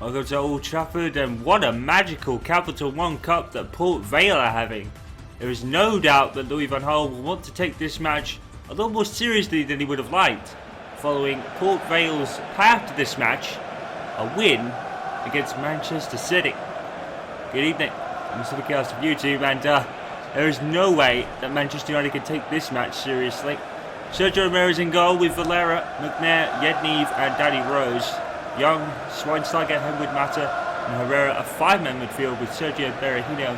Welcome to Old Trafford, and what a magical Capital One Cup that Port Vale are having. There is no doubt that Louis van Gaal will want to take this match a lot more seriously than he would have liked, following Port Vale's path to this match, a win against Manchester City. Good evening, I'm Mr. Cast of YouTube, and there is no way that Manchester United can take this match seriously. Sergio Ramirez in goal with Valera, McNair, Yednev and Danny Rose. Young, Schweinsteiger, Henwood, Mata and Herrera, a five-man midfield with Sergio Berahino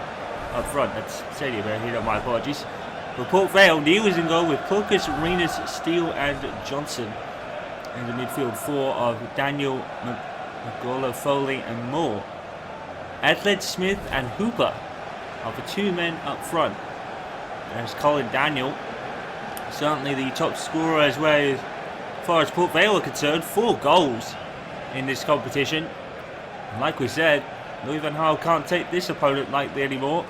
up front. That's Sergio Berahino, my apologies. For Port Vale, Neil is in goal with Pulkis, Arenas, Steele and Johnson. And the midfield four of Daniel, McGolla, Foley and Moore. Adled, Smith and Hooper are the two men up front. There's Colin Daniel, certainly the top scorer as far as Port Vale are concerned, 4 goals in this competition. And like we said, Louis van Gaal can't take this opponent lightly anymore,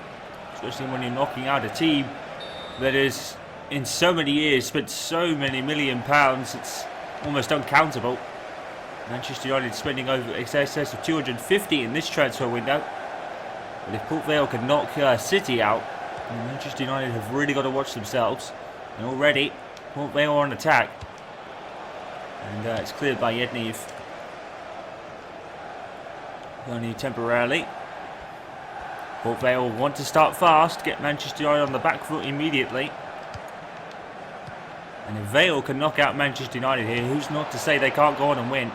especially when you're knocking out a team that has in so many years spent so many £1 million. It's almost uncountable. Manchester United spending over excess of 250 in this transfer window. But if Port Vale can knock City out, then Manchester United have really got to watch themselves. And already Port Vale are on attack, and it's cleared by Yednev. Only temporarily. Port Vale want to start fast, get Manchester United on the back foot immediately. And if Vale can knock out Manchester United here, who's not to say they can't go on and win?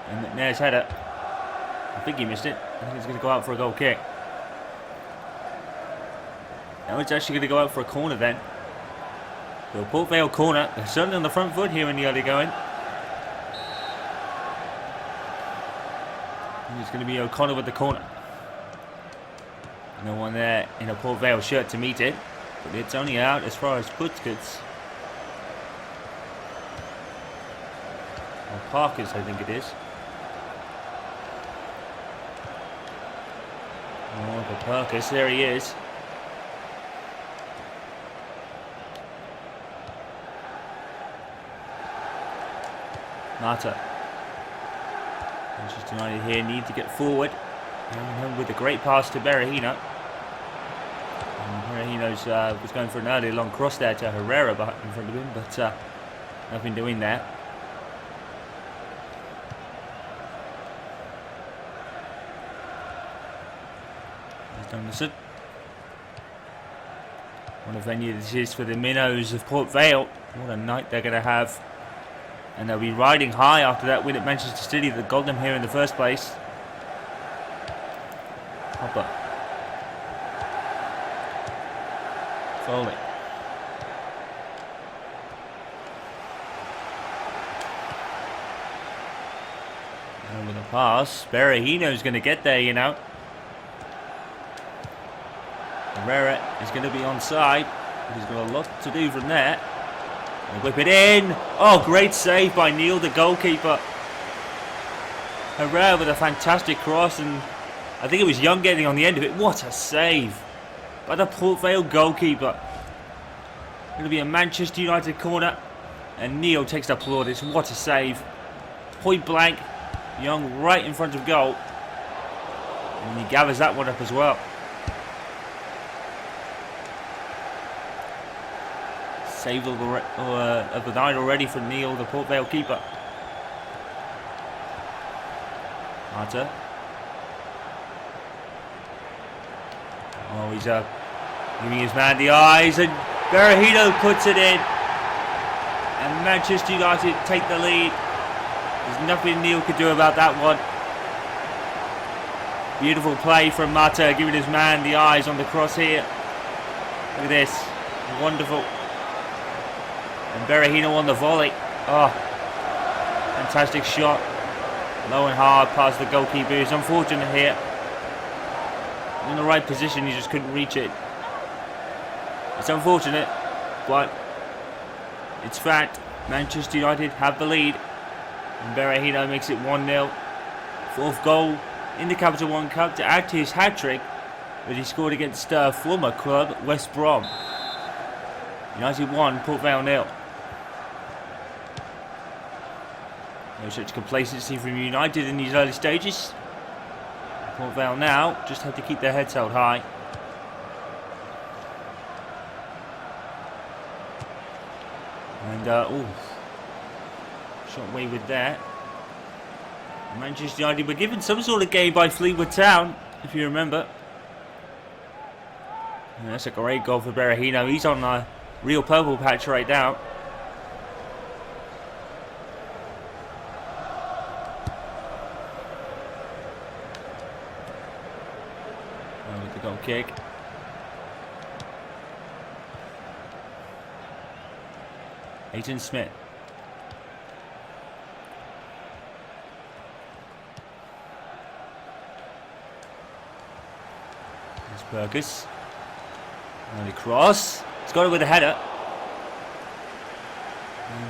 And McNair's header, I think he missed it. I think it's going to go out for a goal kick. Now it's actually going to go out for a corner then. So Port Vale corner, they're certainly on the front foot here in the early going. It's going to be O'Connor with the corner. No one there in a Port Vale shirt to meet it, but it's only out as far as Putkins. Or Parkers, I think it is. Oh, the Parkers, there he is. Mata. Manchester United here need to get forward. And with a great pass to Berahino. Berahino's was going for an early long cross there to Herrera in front of him, but nothing doing there. Donaldson. What a venue this is for the Minnows of Port Vale. What a night they're going to have. And they'll be riding high after that win at Manchester City that got them here in the first place. Hopper. Foley. Over the pass. Berahino's going to get there, you know. Herrera is going to be onside. He's got a lot to do from there. And whip it in. Oh, great save by Neil, the goalkeeper. Herrera with a fantastic cross, and I think it was Young getting on the end of it. What a save by the Port Vale goalkeeper. Going to be a Manchester United corner, and Neil takes the plaudits. What a save. Point blank. Young right in front of goal. And he gathers that one up as well. Save of the night already from Neil, the Port Vale keeper. Mata. Oh, he's giving his man the eyes, and Berahino puts it in. And Manchester United take the lead. There's nothing Neil could do about that one. Beautiful play from Mata, giving his man the eyes on the cross here. Look at this. Wonderful. And Berahino on the volley. Oh, fantastic shot. Low and hard past the goalkeeper. He's unfortunate here. In the right position, he just couldn't reach it. It's unfortunate, but it's fact. Manchester United have the lead. And Berahino makes it 1-0. 4th goal in the Capital One Cup to add to his hat-trick that he scored against former club West Brom. United 1, Port Vale 0. No such complacency from United in these early stages. Port Vale now just have to keep their heads held high. And, shot wayward there. Manchester United were given some sort of game by Fleetwood Town, if you remember. And that's a great goal for Berahino. He's on a real purple patch right now. With the goal kick. Aiton Smith. There's Burgess. Early cross. He's got it with a header.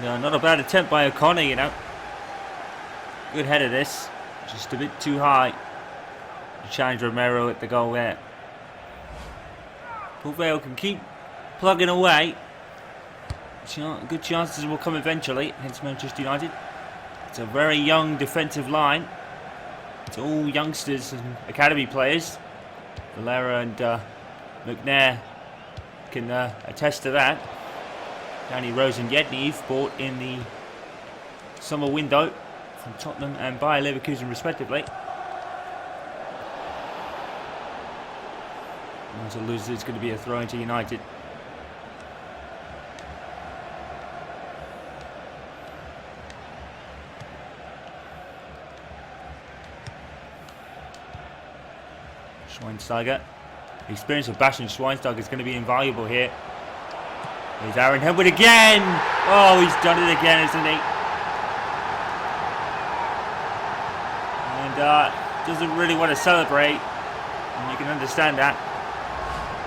And, not a bad attempt by O'Connor, you know. Good header this. Just a bit too high to challenge Romero at the goal there. Port Vale can keep plugging away. Good chances will come eventually against Manchester United. It's a very young defensive line. It's all youngsters and academy players. Valera and McNair can attest to that. Danny Rose and Yednev bought in the summer window from Tottenham and Bayer Leverkusen respectively. Once it loses, it's going to be a throw into United. Schweinsteiger. The experience of Bastian Schweinsteiger is going to be invaluable here. There's Aaron Henwood again! Oh, he's done it again, isn't he? And doesn't really want to celebrate. And you can understand that.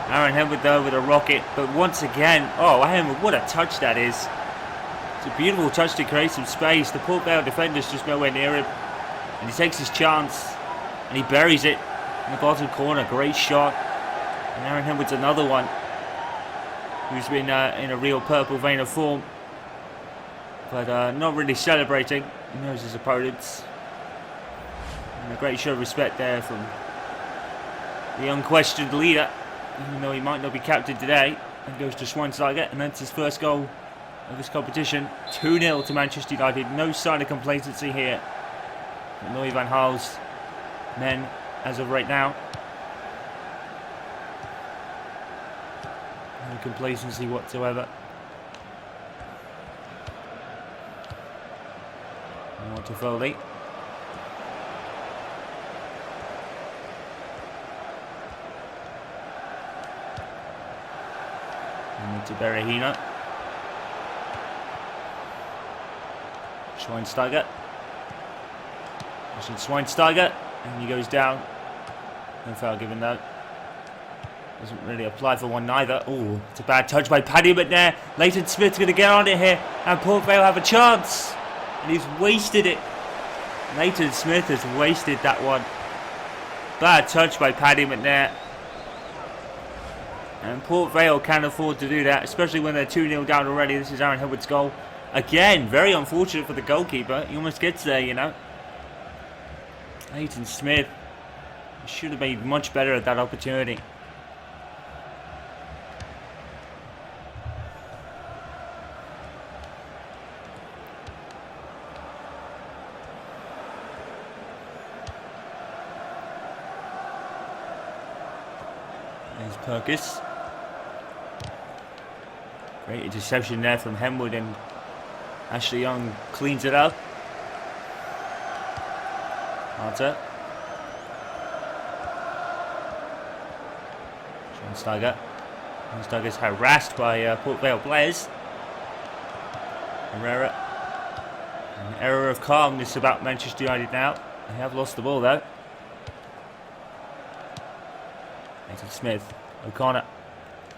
Aaron Henwood though with a rocket. But once again, oh, Henwood, what a touch that is. It's a beautiful touch to create some space. The Port Vale defender's just nowhere near him. And he takes his chance. And he buries it in the bottom corner. Great shot. And Aaron Henwood's another one who's been in a real purple vein of form. But not really celebrating. He knows his opponents. And a great show of respect there from the unquestioned leader. Even though he might not be captain today. And goes to Schweinsteiger. And that's his first goal of this competition. 2-0 to Manchester United. No sign of complacency here. Louis van Gaal's men as of right now. No complacency whatsoever. More to Foley. And to Berahino. Schweinsteiger. Schweinsteiger. And he goes down. No foul given though. Doesn't really apply for one neither. Oh, it's a bad touch by Paddy McNair. Leighton Smith's going to get on it here. And Port Vale have a chance. And he's wasted it. Leighton Smith has wasted that one. Bad touch by Paddy McNair. And Port Vale can't afford to do that, especially when they're 2-0 down already. This is Aaron Henwood's goal. Again, very unfortunate for the goalkeeper. He almost gets there, you know. Leighton Smith should have made much better at that opportunity. There's Perkis. Great interception there from Henwood, and Ashley Young cleans it up. Arter. Schweinsteiger. Schweinsteiger's harassed by Port Vale players. Herrera. An error of calmness about Manchester United now. They have lost the ball though. Nathan Smith. O'Connor.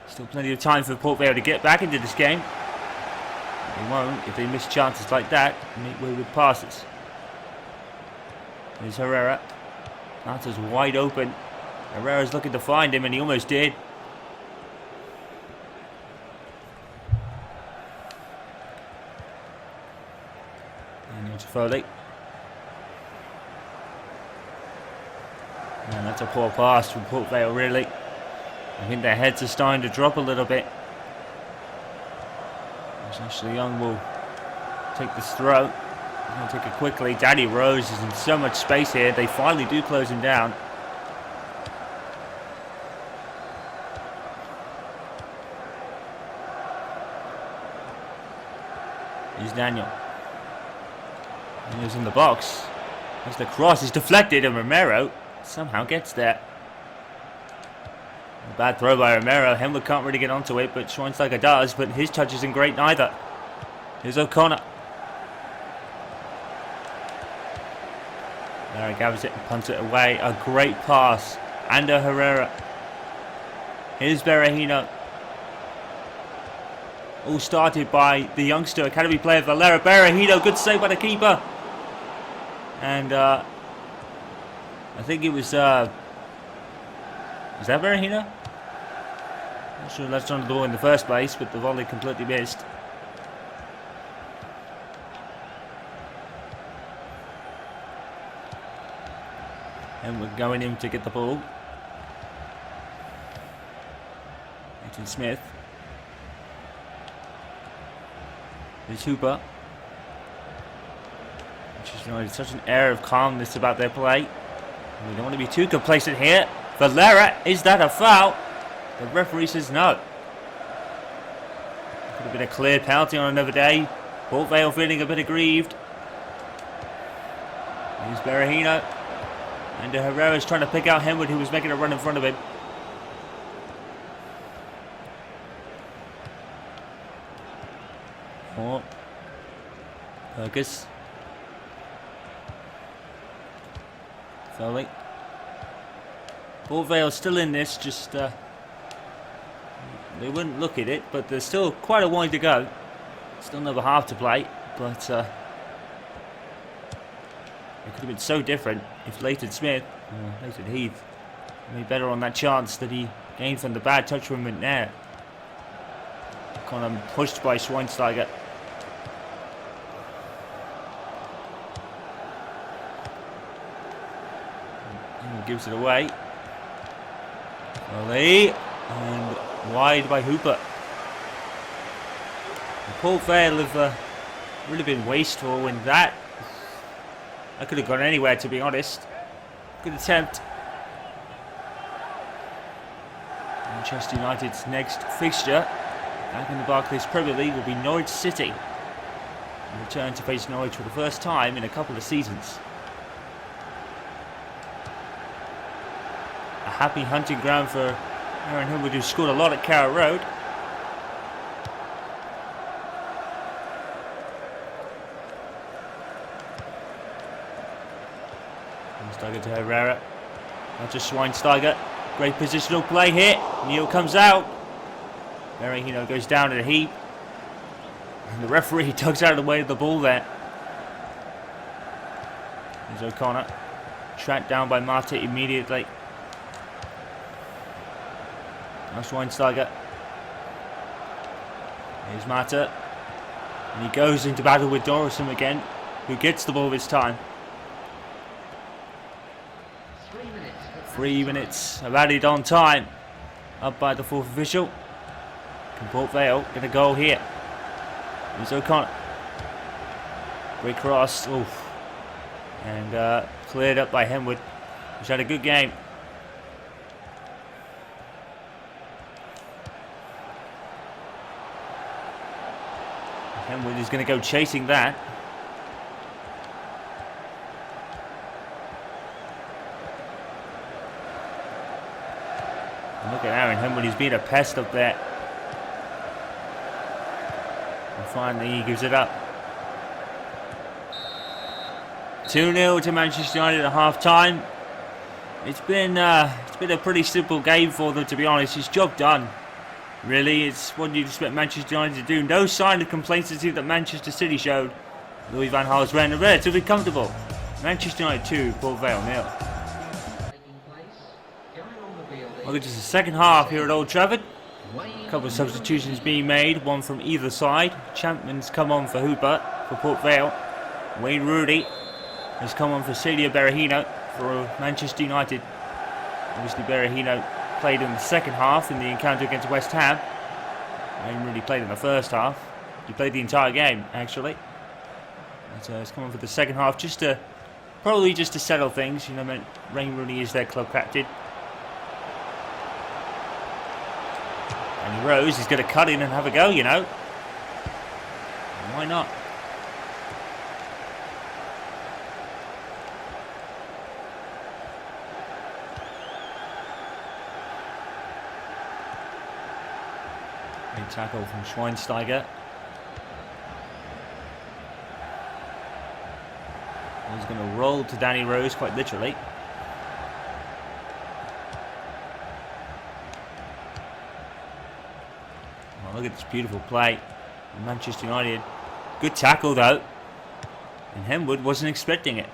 Still plenty of time for Port Vale to get back into this game. They won't if they miss chances like that and make way with passes. There's Herrera. Arter's wide open. Herrera's looking to find him, and he almost did. And into Foley. And that's a poor pass from Port Vale, really. I think their heads are starting to drop a little bit. Ashley Young will take this throw. He's going to take it quickly. Danny Rose is in so much space here. They finally do close him down. Here's Daniel. Daniel's in the box. As the cross is deflected and Romero somehow gets there. A bad throw by Romero. Hemwood can't really get onto it, but Schweinsteiger does, but his touch isn't great neither. Here's O'Connor. There he gathers it and punts it away. A great pass. Ander Herrera. Here's Berahino. All started by the youngster academy player Valera Berahino. Good save by the keeper. And I think it was is that Berahino? Not sure that's on the ball in the first place, but the volley completely missed. And we're going in to get the ball. Nathan Smith. There's Hooper. There's such an air of calmness about their play. We don't want to be too complacent here. Valera, is that a foul? The referee says no. Could have been a clear penalty on another day. Port Vale feeling a bit aggrieved. Here's Berahino. And Herrera's trying to pick out Hemwood, who was making a run in front of him. Oh. Fergus. Foley. Port Vale still in this, just they wouldn't look at it, but there's still quite a while to go. Still another half to play, but it could have been so different if Leighton Smith, or Leighton Heath, made better on that chance that he gained from the bad touch from McNair. Kind of pushed by Schweinsteiger. Gives it away. Volley and wide by Hooper. And Port Vale have really been wasteful in that. I could have gone anywhere, to be honest. Good attempt. Manchester United's next fixture back in the Barclays Premier League will be Norwich City. And return to face Norwich for the first time in a couple of seasons. A happy hunting ground for Aaron Hemwood, who scored a lot at Carrow Road. Schweinsteiger to Herrera. Not just Schweinsteiger. Great positional play here. Neil comes out. Berahino goes down in a heap. And the referee tugs out of the way of the ball there. There's O'Connor. Tracked down by Mata immediately. Now Schweinsteiger. Here's Mata. And he goes into battle with Dorison again, who gets the ball this time. 3 minutes of added on time. Up by the fourth official. Can Port Vale get a goal here? Here's O'Connor. Great cross. Oof. And cleared up by Hemwood, who's had a good game. Hemwood is going to go chasing that. And look at Aaron Hemwood, he's been a pest up there. And finally he gives it up. 2-0 to Manchester United at half time. It's been a pretty simple game for them, to be honest. It's job done. Really, it's what you'd expect Manchester United to do. No sign of complacency that Manchester City showed. Louis van Gaal's ran relatively comfortable. Manchester United 2, Port Vale 0. Welcome to the second half here at Old Trafford. A couple of substitutions being made, one from either side. Champman's come on for Hooper for Port Vale. Wayne Rooney has come on for Celia Berahino for Manchester United. Obviously Berahino played in the second half in the encounter against West Ham. He didn't really play in the first half. He played the entire game, actually. But he's coming for the second half probably just to settle things. You know, Wayne Rooney is their club captain. And Rose is going to cut in and have a go, you know. Why not? Great tackle from Schweinsteiger. He's going to roll to Danny Rose, quite literally. Oh, look at this beautiful play from Manchester United. Good tackle, though. And Henwood wasn't expecting it.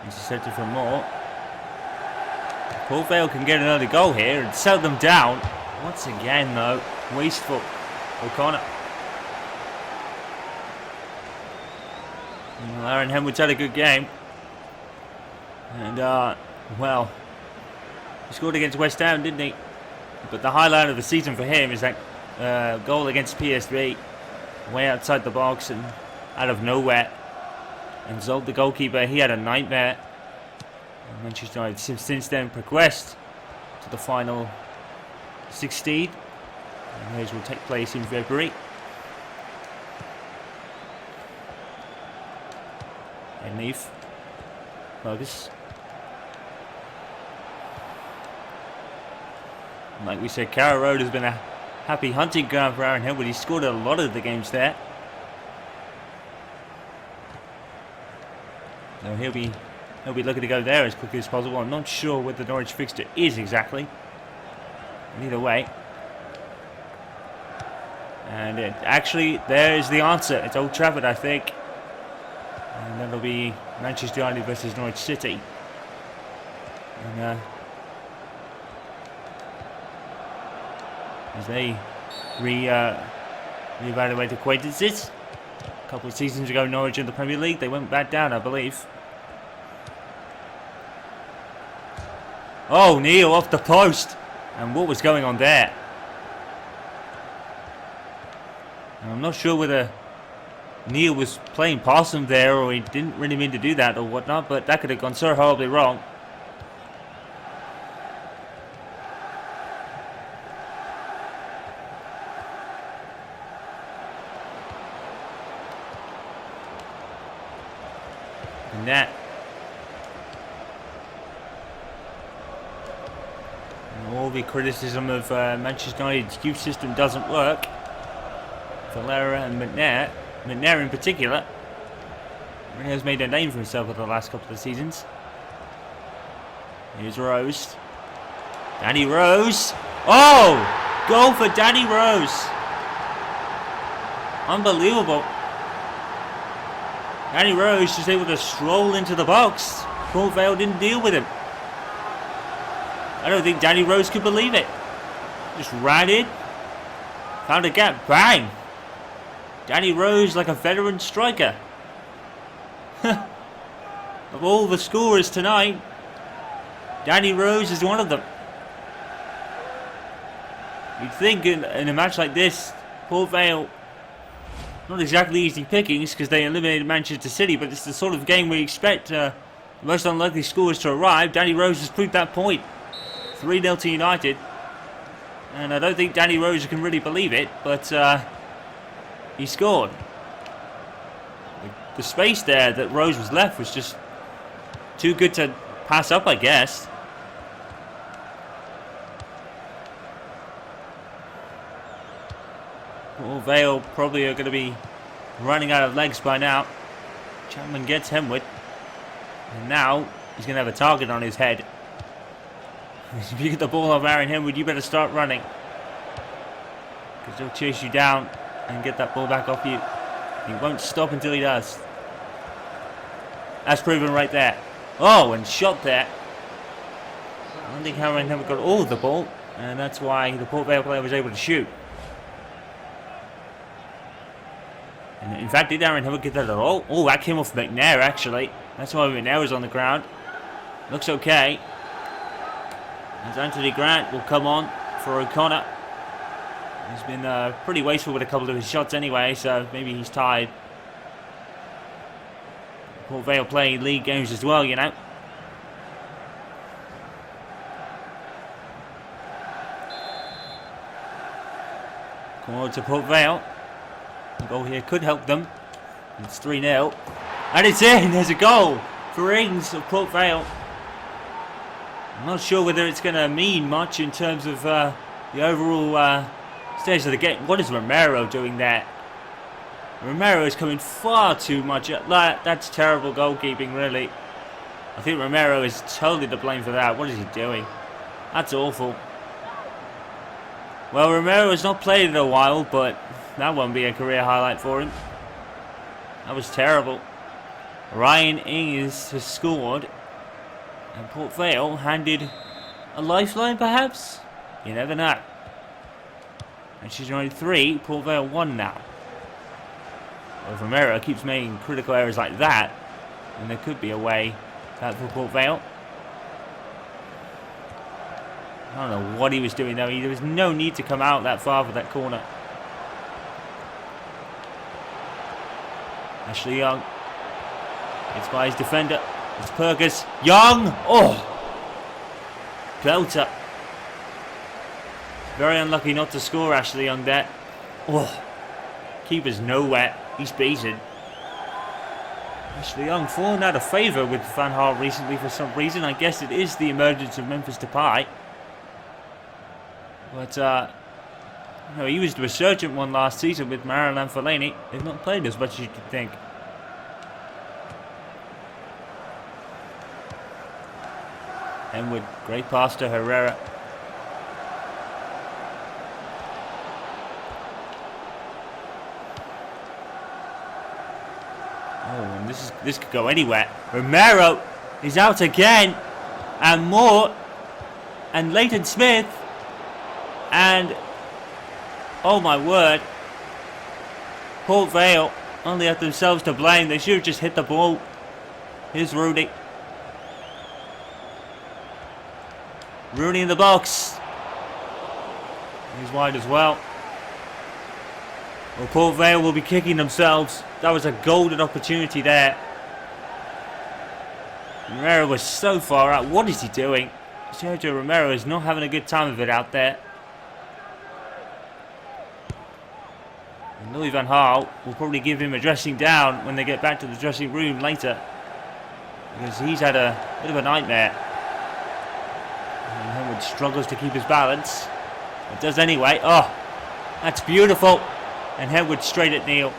Intercepted for more. Port Vale can get another goal here and settle them down. Once again, though, wasteful. O'Connor. Well, Aaron Henwood's had a good game. And, well, he scored against West Ham, didn't he? But the highlight of the season for him is that goal against PSV. Way outside the box and out of nowhere. And Zolt, the goalkeeper, he had a nightmare. And Manchester United since then progressed to the final 16. And those will take place in February. And Leaf. Fergus. Like we said, Carrow Road has been a happy hunting ground for Aaron Henwood. He scored a lot of the games there. So he'll be looking to go there as quickly as possible. I'm not sure what the Norwich fixture is exactly. Either way. And actually, there is the answer. It's Old Trafford, I think. And that'll be Manchester United versus Norwich City. And as they reevaluate acquaintances. A couple of seasons ago, Norwich in the Premier League, they went back down, I believe. Oh, Neil off the post. And what was going on there? And I'm not sure whether Neil was playing past him there or he didn't really mean to do that or whatnot, but that could have gone so horribly wrong. And that. And all the criticism of Manchester United's youth system doesn't work. Valera and McNair in particular, really has made a name for himself over the last couple of seasons. Here's Rose. Danny Rose. Oh! Goal for Danny Rose. Unbelievable. Danny Rose just able to stroll into the box. Port Vale didn't deal with him. I don't think Danny Rose could believe it. Just ran in. Found a gap. Bang! Danny Rose like a veteran striker. Of all the scorers tonight, Danny Rose is one of them. You'd think in a match like this, Port Vale, not exactly easy pickings because they eliminated Manchester City, but it's the sort of game we expect the most unlikely scorers to arrive. Danny Rose has proved that point. 3-0 to United. And I don't think Danny Rose can really believe it, but he scored. The space there that Rose was left was just too good to pass up, I guess. Well, Vale probably are going to be running out of legs by now. Chapman gets Henwood. And now he's going to have a target on his head. If you get the ball off Aaron Henwood, you better start running. Because he'll chase you down and get that ball back off you. He won't stop until he does. That's proven right there. Oh, and shot there. I don't think Aaron Henwood got all of the ball. And that's why the Port Vale player was able to shoot. And in fact, did Aaron Hill get that at all? Oh, that came off McNair, actually. That's why McNair was on the ground. Looks okay. As Anthony Grant will come on for O'Connor. He's been pretty wasteful with a couple of his shots anyway, so maybe he's tired. Port Vale playing league games as well, you know. Come on to Port Vale. The goal here could help them. It's 3-0. And it's in! There's a goal for Ings of Port Vale. I'm not sure whether it's going to mean much in terms of the overall stage of the game. What is Romero doing there? Romero is coming far too much. That's terrible goalkeeping, really. I think Romero is totally to blame for that. What is he doing? That's awful. Well, Romero has not played in a while, but that won't be a career highlight for him. That was terrible. Ryan Ings has scored. And Port Vale handed a lifeline, perhaps? You never know. And she's only 3. Port Vale 1 now. Well, if Romero keeps making critical errors like that, then there could be a way out for Port Vale. I don't know what he was doing though. There was no need to come out that far for that corner. Ashley Young. It's by his defender. It's Perkins. Young! Oh! Belter. Very unlucky not to score, Ashley Young there. Oh! Keeper's nowhere. He's beaten. Ashley Young fallen out of favour with Van Gaal recently for some reason. I guess it is the emergence of Memphis Depay. But, no, he was the resurgent one last season with Marouane Fellaini. They've not played as much as you could think. And with great pass to Herrera. Oh, and this could go anywhere. Romero is out again, and Moore, and Leighton Smith, and oh my word, Port Vale only have themselves to blame. They should have just hit the ball. Here's Rooney. Rooney in the box. He's wide as well. Well, Port Vale will be kicking themselves. That was a golden opportunity there. Romero was so far out. What is he doing? Sergio Romero is not having a good time of it out there. And Louis van Gaal will probably give him a dressing down when they get back to the dressing room later. Because he's had a bit of a nightmare. And Henwood struggles to keep his balance. It does anyway. Oh, that's beautiful. And Henwood straight at Neil.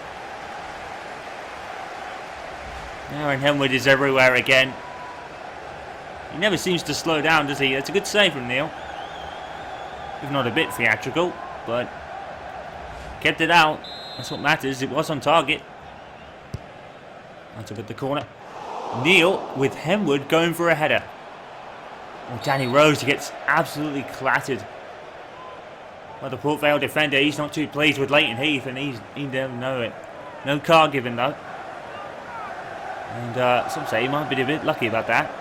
Now and Henwood is everywhere again. He never seems to slow down, does he? That's a good save from Neil. If not a bit theatrical, but kept it out. That's what matters. It was on target. That's up at the corner. Neil with Henwood going for a header. Oh, Danny Rose gets absolutely clattered. Well, the Port Vale defender, he's not too pleased with Leighton Heath, and he doesn't know it. No card given though. And some say he might be a bit lucky about that.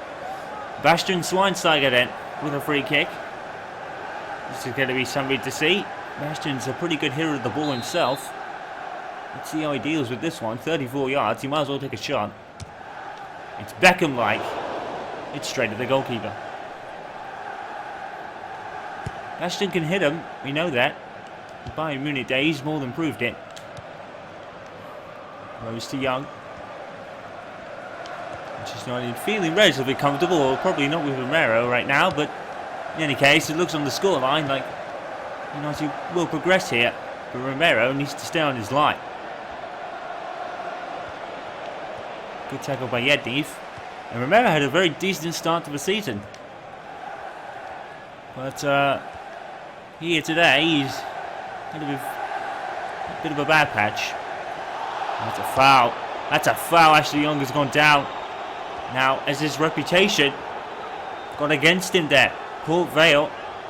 Bastian Schweinsteiger then with a free kick. This is going to be something to see. Bastian's a pretty good hitter of the ball himself. Let's see how he deals with this one. 34 yards, he might as well take a shot. It's Beckham-like. It's straight at the goalkeeper. Bastian can hit him, we know that. The Bayern Munich days more than proved it. Rose to Young. She's not feeling relatively comfortable, or probably not with Romero right now, but in any case, it looks on the scoreline like United will progress here, but Romero needs to stay on his line. Good tackle by Yednev. And Romero had a very decent start to the season. But here today, he's had a bit of a bad patch. That's a foul. That's a foul. Ashley Young has gone down. Now, as his reputation gone against him there. Port Vale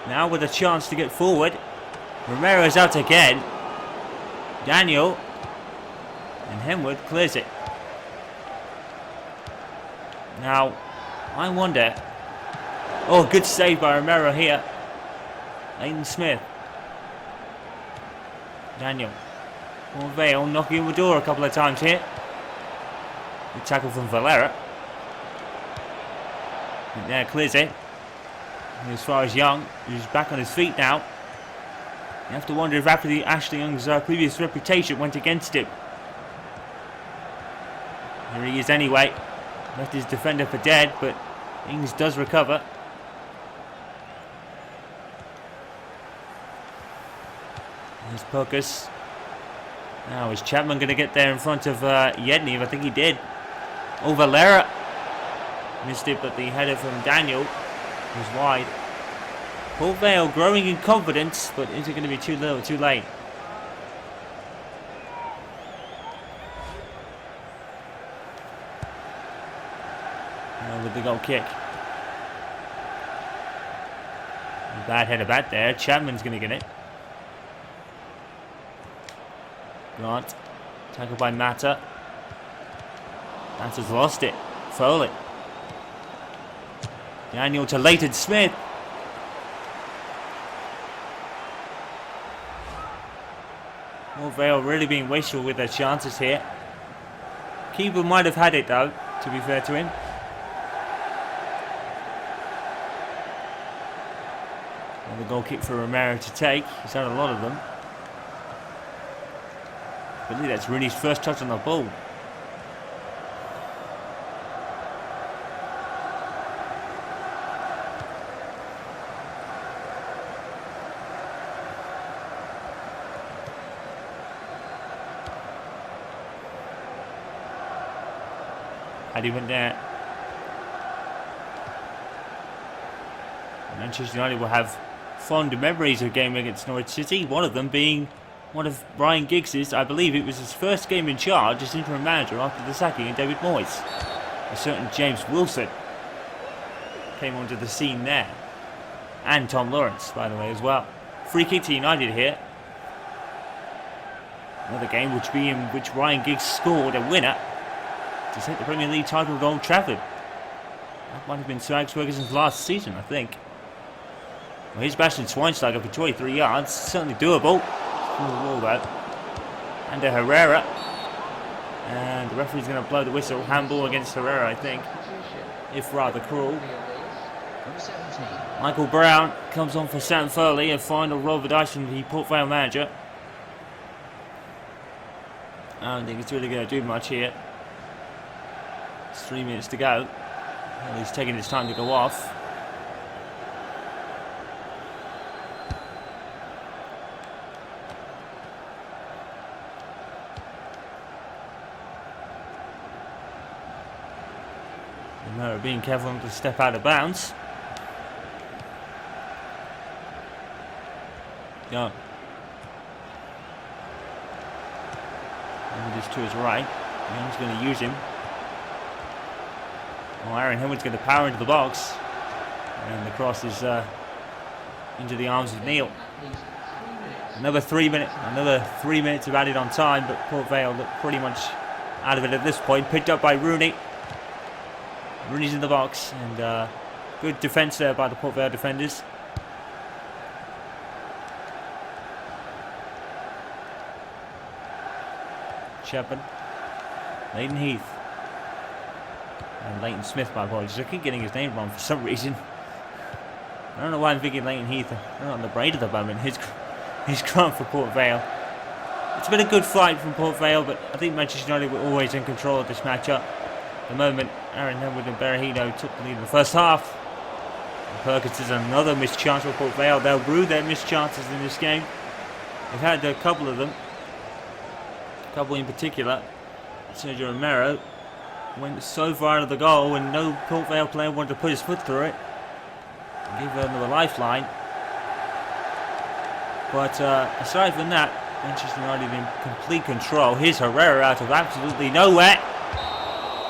now with a chance to get forward. Romero's out again. Daniel. And Henwood clears it. Now, I wonder... Oh, good save by Romero here. Leighton Smith. Daniel. Port Vale knocking on the door a couple of times here. Good tackle from Valera. And there, clears it. And as far as Young, who's back on his feet now. You have to wonder if after Ashley Young's previous reputation went against him. Here he is anyway. Left his defender for dead, but Ings does recover. Here's Perkus. Now is Chapman going to get there in front of Yednev? I think he did. Oh, Valera missed it, but the header from Daniel was wide. Port Vale growing in confidence, but is it going to be too little, too late? With the goal kick. Bad header back there. Chapman's going to get it. Grant. Tackled by Mata. Mata's lost it. Foley. Daniel to Leighton Smith. Port Vale really being wasteful with their chances here. Keeper might have had it though, to be fair to him. And the goal kick for Romero to take. He's had a lot of them. I believe that's Rooney's first touch on the ball. Paddy went there. Manchester United will have fond memories of a game against Norwich City, one of them being one of Ryan Giggs's. I believe it was his first game in charge as interim manager after the sacking of David Moyes. A certain James Wilson came onto the scene there. And Tom Lawrence, by the way, as well. Free kick to United here. Another game which Ryan Giggs scored a winner to take the Premier League title at Old Trafford. That might have been Sir Alex Ferguson's last season, I think. Well, here's Bastian Schweinsteiger for 23 yards. Certainly doable. Through the wall though. And to Herrera. And the referee's going to blow the whistle. Handball against Herrera, I think. If rather cruel. Michael Brown comes on for Sam Foley. A final roll of the dice from the Port Vale manager. I don't think it's really going to do much here. It's 3 minutes to go. And he's taking his time to go off. Romero being careful not to step out of bounds. Young. And just to his right. Young's going to use him. Oh, Aaron Henwood's going to power into the box. And the cross is into the arms of Neil. Another 3 minutes of added on time, but Port Vale look pretty much out of it at this point. Picked up by Rooney. Rooney's in the box, and good defence there by the Port Vale defenders. Chapman. Leighton Heath. And Leighton Smith, my apologies. I keep getting his name wrong for some reason. I don't know why I'm thinking Leighton Heath. I'm not on the brain at the moment. He's gone for Port Vale. It's been a good fight from Port Vale, but I think Manchester United were always in control of this matchup. At the moment, Aaron Henwood and Berahino took the lead in the first half. And Perkins is another missed chance for Port Vale. They'll brew their missed chances in this game. They've had a couple of them. A couple in particular. Sergio Romero went so far out of the goal and no Port Vale player wanted to put his foot through it. Give another lifeline. But aside from that, Manchester United in complete control. Here's Herrera out of absolutely nowhere.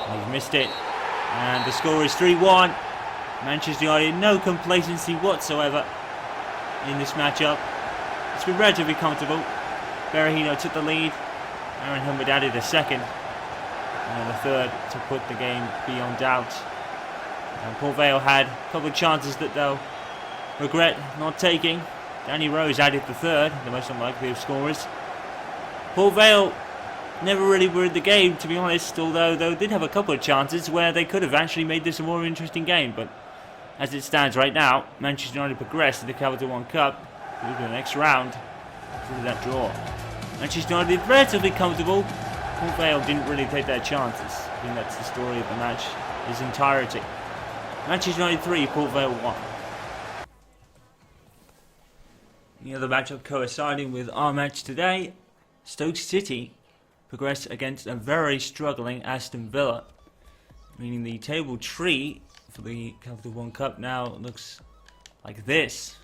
He's missed it. And the score is 3-1. Manchester United, no complacency whatsoever in this matchup. It's been relatively comfortable. Berahino took the lead. Aaron Humbert added a second. And then the third to put the game beyond doubt. And Port Vale had a couple of chances that they'll regret not taking. Danny Rose added the third, the most unlikely of scorers. Port Vale never really were in the game, to be honest, although they did have a couple of chances where they could have actually made this a more interesting game. But as it stands right now, Manchester United progressed to the Capital One Cup through the next round through that draw. Manchester United relatively comfortable. Port Vale didn't really take their chances. I think that's the story of the match in its entirety. Manchester United 3, Port Vale 1. The other matchup coinciding with our match today, Stoke City progressed against a very struggling Aston Villa, meaning the table tree for the Capital One Cup now looks like this.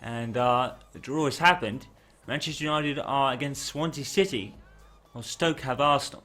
And the draw has happened. Manchester United are against Swansea City, while Stoke have Arsenal.